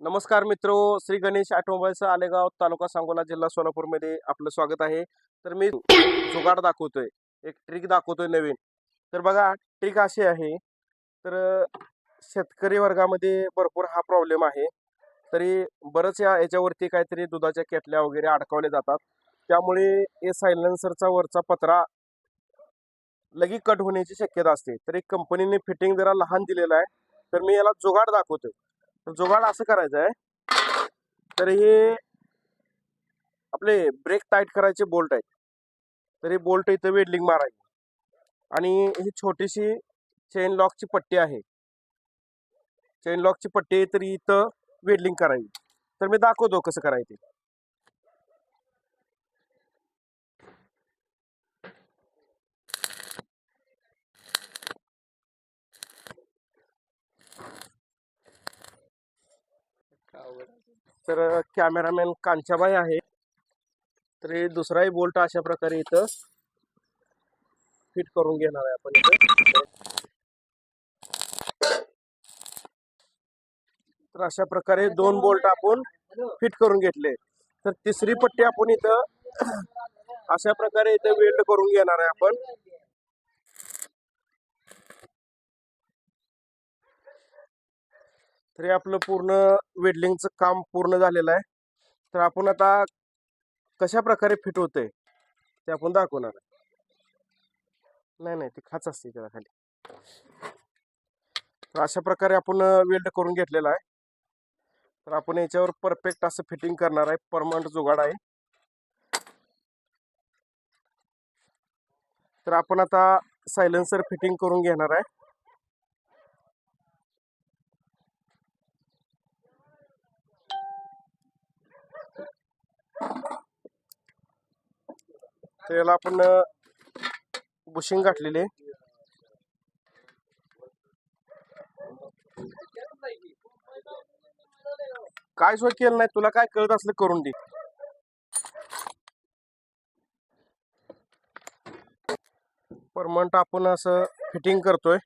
नमस्कार मित्रो, श्री गणेश ऑटोमोबाईल्स आलेगाव तालुका सांगोला जिल्हा सोलापूरमध्ये आपलं स्वागत आहे. तर मी जुगाड दाखवतोय, एक ट्रिक दाखवतोय नवीन. तर बघा, ट्रिक अशी आहे. तर शेतकरी वर्गामध्ये भरपूर हा प्रॉब्लेम आहे. तरी बरंच याच्यावरती काहीतरी दुधाच्या केटल्या वगैरे अडकवल्या जातात. त्यामुळे हे सायलेन्सरचा वरचा पत्रा लगेच कट होण्याची शक्यता असते. तर एक कंपनीने फिटिंग जरा लहान दिलेला आहे. तर मी याला जुगाड दाखवतोय. तर जुगाड असं करायचं आहे. तर हे आपले ब्रेक टाईट करायचे बोल्ट आहेत. तर हे बोल्ट इथं वेल्डिंग मारायची आणि ही छोटीशी चेन लॉकची पट्टी आहे. चेन लॉकची पट्टी आहे, तरी इथं वेल्डिंग करायची. तर मी दाखवतो कसं करायचं. तर कॅमेरामॅन कांचाबाई आहे. तर हे दुसराही बोल्ट अशा प्रकारे इथं फिट करून घेणार आहे आपण इथं. तर अशा प्रकारे 2 बोल्ट आपण फिट करून घेतले. तर तिसरी पट्टी आपण इथं अशा प्रकारे इथं वेल्ड करून घेणार आहे आपण. तरी आपलं पूर्ण वेल्डिंगचं काम पूर्ण झालेलं आहे. तर आपण आता कशा प्रकारे फिट होतंय ते आपण दाखवणार आहे. नाही नाही, ती खाच असते त्याला खाली. तर अशा प्रकारे आपण वेल्ड करून घेतलेला आहे. तर आपण याच्यावर परफेक्ट असं फिटिंग करणार आहे. परमनंट जुगाड आहे. तर आपण आता सायलेन्सर फिटिंग करून घेणार आहे. तर याला आपण बुशिंग घातलेली आहे. काय सोय केलं नाही, तुला काय कळत असलं करून दे. परमनंट आपण असं फिटिंग करतोय.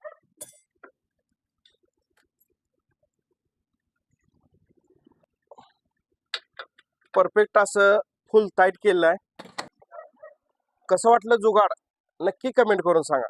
परफेक्ट असं फुल टाईट केलं आहे. कसं वाटलं जुगाड नक्की कमेंट करून सांगा.